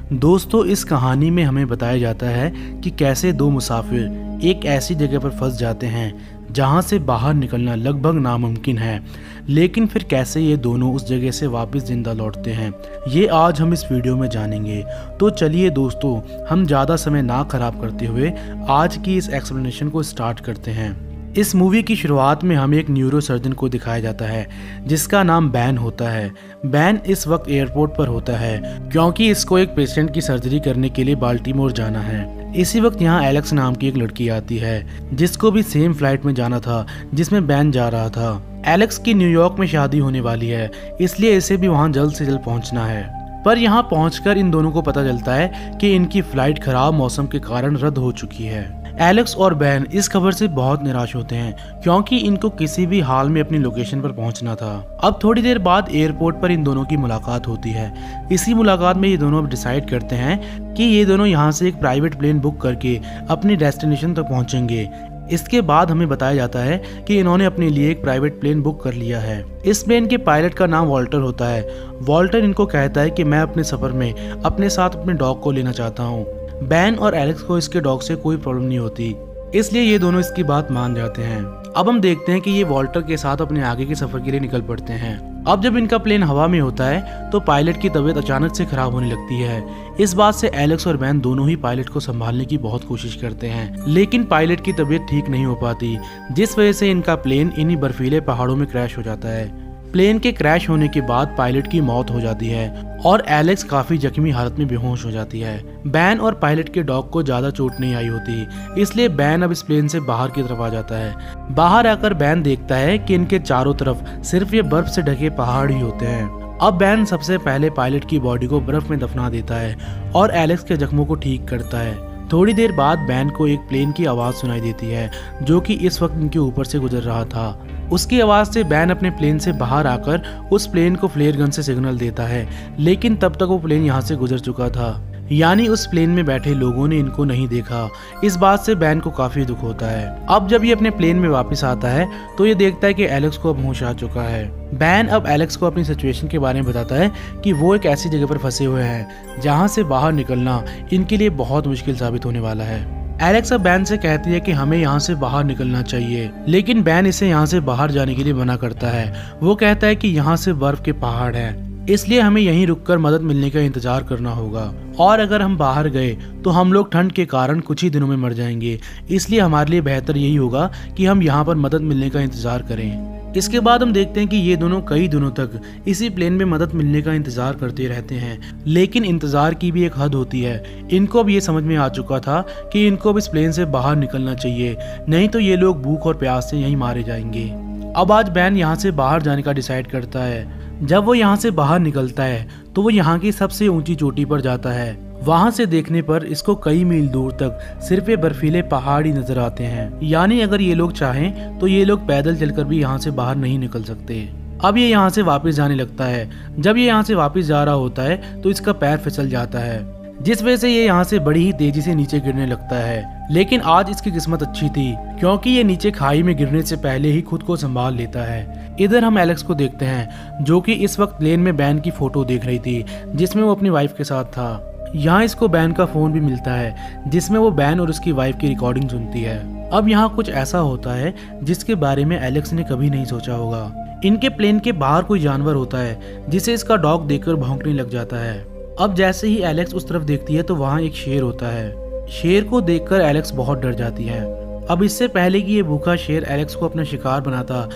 दोस्तों, इस कहानी में हमें बताया जाता है कि कैसे दो मुसाफिर एक ऐसी जगह पर फंस जाते हैं जहां से बाहर निकलना लगभग नामुमकिन है, लेकिन फिर कैसे ये दोनों उस जगह से वापस जिंदा लौटते हैं, ये आज हम इस वीडियो में जानेंगे। तो चलिए दोस्तों, हम ज़्यादा समय ना खराब करते हुए आज की इस एक्सप्लेनेशन को स्टार्ट करते हैं। इस मूवी की शुरुआत में हमें एक न्यूरो सर्जन को दिखाया जाता है जिसका नाम बैन होता है। बैन इस वक्त एयरपोर्ट पर होता है क्योंकि इसको एक पेशेंट की सर्जरी करने के लिए बाल्टीमोर जाना है। इसी वक्त यहाँ एलेक्स नाम की एक लड़की आती है जिसको भी सेम फ्लाइट में जाना था जिसमें बैन जा रहा था। एलेक्स की न्यूयॉर्क में शादी होने वाली है, इसलिए इसे भी वहाँ जल्द से जल्द पहुँचना है। पर यहाँ पहुंचकर इन दोनों को पता चलता है कि इनकी फ्लाइट खराब मौसम के कारण रद्द हो चुकी है। एलेक्स और बैन इस खबर से बहुत निराश होते हैं क्योंकि इनको किसी भी हाल में अपनी लोकेशन पर पहुंचना था। अब थोड़ी देर बाद एयरपोर्ट पर इन दोनों की मुलाकात होती है। इसी मुलाकात में ये दोनों अब डिसाइड करते हैं कि ये दोनों यहाँ से एक प्राइवेट प्लेन बुक करके अपनी डेस्टिनेशन तक पहुँचेंगे। इसके बाद हमें बताया जाता है कि इन्होंने अपने लिए एक प्राइवेट प्लेन बुक कर लिया है। इस प्लेन के पायलट का नाम वॉल्टर होता है। वॉल्टर इनको कहता है कि मैं अपने सफर में अपने साथ अपने डॉग को लेना चाहता हूँ। बैन और एलेक्स को इसके डॉग से कोई प्रॉब्लम नहीं होती, इसलिए ये दोनों इसकी बात मान जाते हैं। अब हम देखते हैं कि ये वॉल्टर के साथ अपने आगे के सफर के लिए निकल पड़ते हैं। अब जब इनका प्लेन हवा में होता है तो पायलट की तबीयत अचानक से खराब होने लगती है। इस बात से एलेक्स और बैन दोनों ही पायलट को संभालने की बहुत कोशिश करते हैं, लेकिन पायलट की तबीयत ठीक नहीं हो पाती, जिस वजह से इनका प्लेन इन्हीं बर्फीले पहाड़ों में क्रैश हो जाता है। प्लेन के क्रैश होने के बाद पायलट की मौत हो जाती है और एलेक्स काफी जख्मी हालत में बेहोश हो जाती है। बैन और पायलट के डॉग को ज्यादा चोट नहीं आई होती, इसलिए बैन अब इस प्लेन से बाहर की तरफ आ जाता है। बाहर आकर बैन देखता है कि इनके चारों तरफ सिर्फ ये बर्फ से ढके पहाड़ ही होते हैं। अब बैन सबसे पहले पायलट की बॉडी को बर्फ में दफना देता है और एलेक्स के जख्मों को ठीक करता है। थोड़ी देर बाद बैन को एक प्लेन की आवाज सुनाई देती है जो कि इस वक्त इनके ऊपर से गुजर रहा था। उसकी आवाज से बैन अपने प्लेन से बाहर आकर उस प्लेन को फ्लेयर गन से सिग्नल देता है, लेकिन तब तक वो प्लेन यहाँ से गुजर चुका था, यानी उस प्लेन में बैठे लोगों ने इनको नहीं देखा। इस बात से बैन को काफी दुख होता है। अब जब ये अपने प्लेन में वापस आता है तो ये देखता है कि एलेक्स को अब होश आ चुका है। बैन अब एलेक्स को अपनी सिचुएशन के बारे में बताता है कि वो एक ऐसी जगह पर फंसे हुए हैं जहाँ से बाहर निकलना इनके लिए बहुत मुश्किल साबित होने वाला है। एलेक्स अब बैन से कहती है कि हमें यहाँ से बाहर निकलना चाहिए, लेकिन बैन इसे यहाँ से बाहर जाने के लिए मना करता है। वो कहता है कि यहाँ से बर्फ के पहाड़ हैं, इसलिए हमें यहीं रुककर मदद मिलने का इंतजार करना होगा, और अगर हम बाहर गए तो हम लोग ठंड के कारण कुछ ही दिनों में मर जाएंगे, इसलिए हमारे लिए बेहतर यही होगा कि हम यहाँ पर मदद मिलने का इंतजार करें। इसके बाद हम देखते हैं कि ये दोनों कई दिनों तक इसी प्लेन में मदद मिलने का इंतजार करते रहते हैं, लेकिन इंतजार की भी एक हद होती है। इनको अब ये समझ में आ चुका था कि इनको अब इस प्लेन से बाहर निकलना चाहिए, नहीं तो ये लोग भूख और प्यास से यहीं मारे जाएंगे। अब आज बैन यहाँ से बाहर जाने का डिसाइड करता है। जब वो यहाँ से बाहर निकलता है तो वो यहाँ की सबसे ऊंची चोटी पर जाता है। वहाँ से देखने पर इसको कई मील दूर तक सिर्फ ये बर्फीले पहाड़ ही नजर आते हैं, यानी अगर ये लोग चाहें तो ये लोग पैदल चलकर भी यहाँ से बाहर नहीं निकल सकते। अब ये यहाँ से वापस जाने लगता है। जब ये यहाँ से वापस जा रहा होता है तो इसका पैर फिसल जाता है, जिस वजह से ये यहाँ से बड़ी ही तेजी से नीचे गिरने लगता है। लेकिन आज इसकी किस्मत अच्छी थी क्योंकि ये नीचे खाई में गिरने से पहले ही खुद को संभाल लेता है। इधर हम एलेक्स को देखते हैं जो कि इस वक्त प्लेन में बैन की फोटो देख रही थी जिसमें वो अपनी वाइफ के साथ था। यहाँ इसको बैन का फोन भी मिलता है जिसमें वो बैन और उसकी वाइफ की रिकॉर्डिंग सुनती है। अब यहाँ कुछ ऐसा होता है जिसके बारे में एलेक्स ने कभी नहीं सोचा होगा। इनके प्लेन के बाहर कोई जानवर होता है जिसे इसका डॉग देखकर भौंकने लग जाता है। अब जैसे ही एलेक्स उस तरफ देखती है तो वहाँ एक शेर होता है। शेर को देखकर एलेक्स बहुत डर जाती है। अब इससे पहले कि ये भूखा शेर एलेक्स को अपना शिकार बनाता,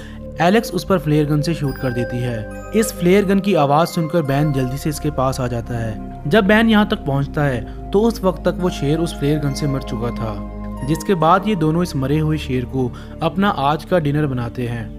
एलेक्स उस पर फ्लेयर गन से शूट कर देती है। इस फ्लेयर गन की आवाज सुनकर बैन जल्दी से इसके पास आ जाता है। जब बैन यहाँ तक पहुँचता है तो उस वक्त तक वो शेर उस फ्लेयर गन से मर चुका था, जिसके बाद ये दोनों इस मरे हुए शेर को अपना आज का डिनर बनाते हैं।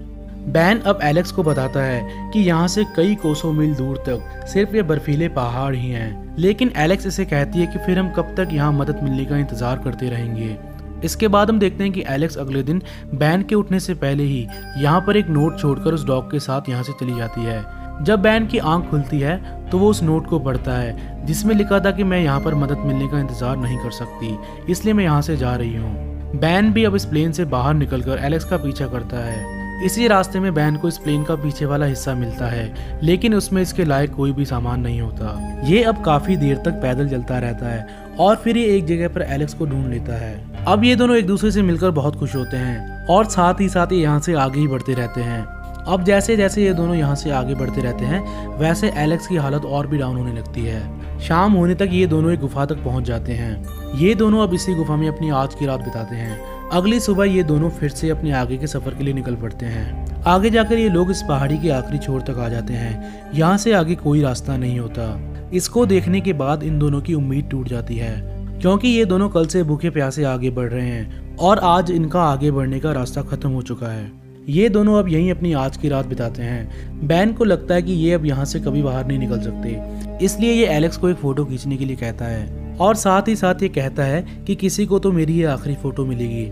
बैन अब एलेक्स को बताता है कि यहाँ से कई कोसों मील दूर तक सिर्फ ये बर्फीले पहाड़ ही हैं, लेकिन एलेक्स इसे कहती है कि फिर हम कब तक यहाँ मदद मिलने का इंतजार करते रहेंगे। इसके बाद हम देखते हैं कि एलेक्स अगले दिन बैन के उठने से पहले ही यहाँ पर एक नोट छोड़कर उस डॉग के साथ यहाँ से चली जाती है। जब बैन की आंख खुलती है तो वो उस नोट को पढ़ता है जिसमें लिखा था कि मैं यहाँ पर मदद मिलने का इंतजार नहीं कर सकती, इसलिए मैं यहाँ से जा रही हूँ। बैन भी अब इस प्लेन से बाहर निकलकर एलेक्स का पीछा करता है। इसी रास्ते में बैन को इस प्लेन का पीछे वाला हिस्सा मिलता है, लेकिन उसमें इसके लायक कोई भी सामान नहीं होता। ये अब काफी देर तक पैदल चलता रहता है और फिर ये एक जगह पर एलेक्स को ढूंढ लेता है। अब ये दोनों एक दूसरे से मिलकर बहुत खुश होते हैं और साथ ही साथ ये यहाँ से आगे ही बढ़ते रहते हैं। अब जैसे जैसे ये दोनों यहाँ से आगे बढ़ते रहते हैं वैसे एलेक्स की हालत और भी डाउन होने लगती है। शाम होने तक ये दोनों एक गुफा तक पहुँच जाते हैं। ये दोनों अब इसी गुफा में अपनी आज की रात बिताते हैं। अगली सुबह ये दोनों फिर से अपने आगे के सफर के लिए निकल पड़ते हैं। आगे जाकर ये लोग इस पहाड़ी के आखिरी छोर तक आ जाते हैं। यहाँ से आगे कोई रास्ता नहीं होता। इसको देखने के बाद इन दोनों की उम्मीद टूट जाती है, क्योंकि ये दोनों कल से भूखे प्यासे आगे बढ़ रहे हैं और आज इनका आगे बढ़ने का रास्ता खत्म हो चुका है। ये दोनों अब यहीं अपनी आज की रात बिताते हैं। बैन को लगता है कि ये अब यहाँ से कभी बाहर नहीं निकल सकते, इसलिए ये एलेक्स को एक फोटो खींचने के लिए कहता है और साथ ही साथ ये कहता है कि किसी को तो मेरी ये आखिरी फोटो मिलेगी।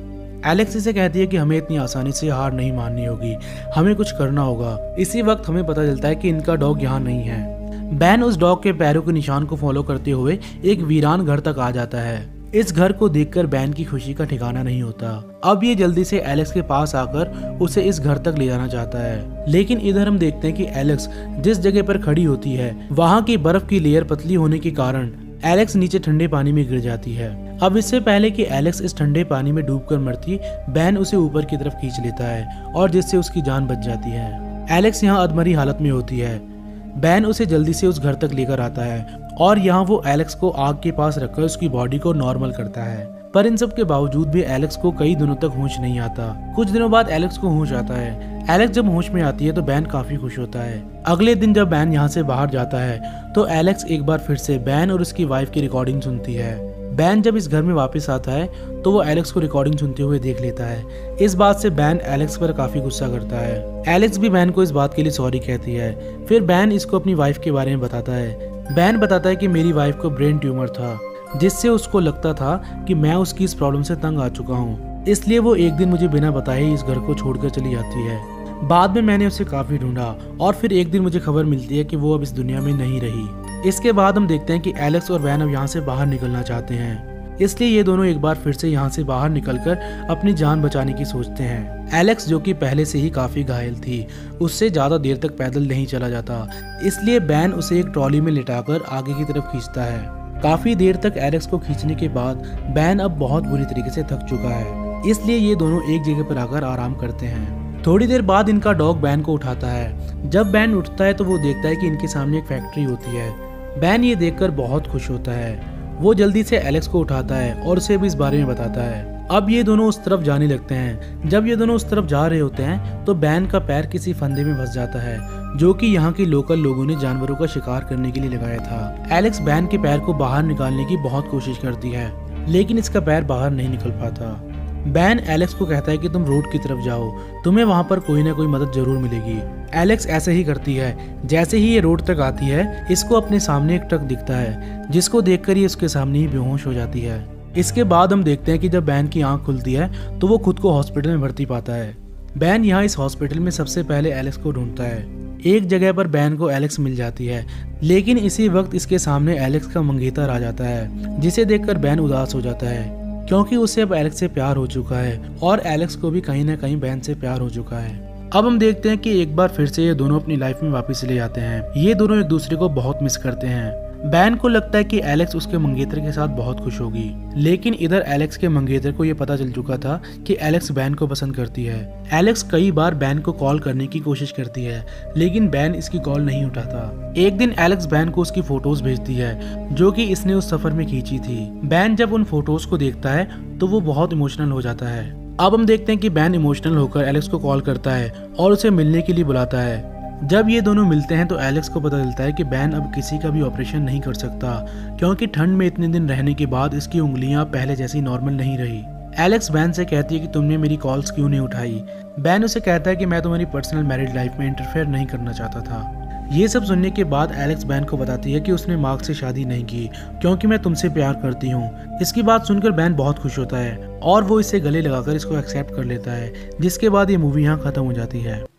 एलेक्स इसे कहती है कि हमें इतनी आसानी से हार नहीं माननी होगी, हमें कुछ करना होगा। इसी वक्त हमें पता चलता है कि इनका डॉग यहाँ नहीं है। बैन उस डॉग के पैरों के निशान को फॉलो करते हुए एक वीरान घर तक आ जाता है। इस घर को देखकर बैन की खुशी का ठिकाना नहीं होता। अब ये जल्दी से एलेक्स के पास आकर उसे इस घर तक ले जाना चाहता है, लेकिन इधर हम देखते हैं कि एलेक्स जिस जगह पर खड़ी होती है वहाँ की बर्फ की लेयर पतली होने के कारण एलेक्स नीचे ठंडे पानी में गिर जाती है। अब इससे पहले कि एलेक्स इस ठंडे पानी में डूबकर मरती, बैन उसे ऊपर की तरफ खींच लेता है और जिससे उसकी जान बच जाती है। एलेक्स यहाँ अधमरी हालत में होती है। बैन उसे जल्दी से उस घर तक लेकर आता है और यहाँ वो एलेक्स को आग के पास रखकर उसकी बॉडी को नॉर्मल करता है। पर इन सब के बावजूद भी एलेक्स को कई दिनों तक होश नहीं आता। कुछ दिनों बाद एलेक्स को होश आता है। एलेक्स जब होश में आती है तो बैन काफी खुश होता है। अगले दिन जब बैन यहाँ से बाहर जाता है तो एलेक्स एक बार फिर से बैन और उसकी वाइफ की रिकॉर्डिंग सुनती है। बैन जब इस घर में वापस आता है तो वो एलेक्स को रिकॉर्डिंग सुनते हुए देख लेता है। इस बात से बैन एलेक्स पर काफी गुस्सा करता है। एलेक्स भी बैन को इस बात के लिए सॉरी कहती है। फिर बैन इसको अपनी वाइफ के बारे में बताता है। बैन बताता है कि मेरी वाइफ को ब्रेन ट्यूमर था, जिससे उसको लगता था कि मैं उसकी इस प्रॉब्लम से तंग आ चुका हूँ, इसलिए वो एक दिन मुझे बिना बताए इस घर को छोड़कर चली जाती है। बाद में मैंने उसे काफी ढूंढा और फिर एक दिन मुझे खबर मिलती है कि वो अब इस दुनिया में नहीं रही। इसके बाद हम देखते हैं कि एलेक्स और बैन अब यहाँ से बाहर निकलना चाहते हैं, इसलिए ये दोनों एक बार फिर से यहाँ से बाहर निकलकर अपनी जान बचाने की सोचते हैं। एलेक्स जो कि पहले से ही काफी घायल थी, उससे ज्यादा देर तक पैदल नहीं चला जाता, इसलिए बैन उसे एक ट्रॉली में लिटाकर आगे की तरफ खींचता है। काफी देर तक एलेक्स को खींचने के बाद बैन अब बहुत बुरी तरीके से थक चुका है, इसलिए ये दोनों एक जगह पर आकर आराम करते हैं। थोड़ी देर बाद इनका डॉग बैन को उठाता है। जब बैन उठता है तो वो देखता है कि इनके सामने एक फैक्ट्री होती है। बैन ये देखकर बहुत खुश होता है। वो जल्दी से एलेक्स को उठाता है और उसे भी इस बारे में बताता है। अब ये दोनों उस तरफ जाने लगते हैं। जब ये दोनों उस तरफ जा रहे होते हैं तो बैन का पैर किसी फंदे में फंस जाता है, जो कि यहाँ के लोकल लोगों ने जानवरों का शिकार करने के लिए लगाया था। एलेक्स बैन के पैर को बाहर निकालने की बहुत कोशिश करती है, लेकिन इसका पैर बाहर नहीं निकल पाता। बैन एलेक्स को कहता है कि तुम रोड की तरफ जाओ, तुम्हें वहाँ पर कोई ना कोई मदद जरूर मिलेगी। एलेक्स ऐसे ही करती है। जैसे ही ये रोड तक आती है, इसको अपने सामने एक ट्रक दिखता है, जिसको देखकर ये उसके सामने ही बेहोश हो जाती है। इसके बाद हम देखते हैं कि जब बैन की आंख खुलती है तो वो खुद को हॉस्पिटल में भर्ती पाता है। बैन यहाँ इस हॉस्पिटल में सबसे पहले एलेक्स को ढूंढता है। एक जगह पर बैन को एलेक्स मिल जाती है, लेकिन इसी वक्त इसके सामने एलेक्स का मंगेतर आ जाता है, जिसे देखकर बैन उदास हो जाता है, क्योंकि उसे अब एलेक्स से प्यार हो चुका है और एलेक्स को भी कहीं ना कहीं बैन से प्यार हो चुका है। अब हम देखते हैं कि एक बार फिर से ये दोनों अपनी लाइफ में वापस चले जाते हैं। ये दोनों एक दूसरे को बहुत मिस करते हैं। बैन को लगता है कि एलेक्स उसके मंगेतर के साथ बहुत खुश होगी, लेकिन इधर एलेक्स के मंगेतर को ये पता चल चुका था कि एलेक्स बैन को पसंद करती है। एलेक्स कई बार बैन को कॉल करने की कोशिश करती है, लेकिन बैन इसकी कॉल नहीं उठाता। एक दिन एलेक्स बैन को उसकी फोटोज भेजती है, जो कि इसने उस सफर में खींची थी। बैन जब उन फोटोज को देखता है तो वो बहुत इमोशनल हो जाता है। अब हम देखते हैं कि बैन इमोशनल होकर एलेक्स को कॉल करता है और उसे मिलने के लिए बुलाता है। जब ये दोनों मिलते हैं तो एलेक्स को पता चलता है कि बैन अब किसी का भी ऑपरेशन नहीं कर सकता, क्योंकि ठंड में इतने दिन रहने के बाद इसकी उंगलियां पहले जैसी नॉर्मल नहीं रही। एलेक्स बैन से कहती है कि तुमने मेरी कॉल्स क्यों नहीं उठाई। बैन उसे कहता है कि मैं तुम्हारी पर्सनल मैरिड लाइफ में इंटरफेयर नहीं करना चाहता था। ये सब सुनने के बाद एलेक्स बैन को बताती है कि उसने मार्क से शादी नहीं की, क्योंकि मैं तुमसे प्यार करती हूँ। इसकी बात सुनकर बैन बहुत खुश होता है और वो इसे गले लगाकर इसको एक्सेप्ट कर लेता है, जिसके बाद ये मूवी यहाँ खत्म हो जाती है।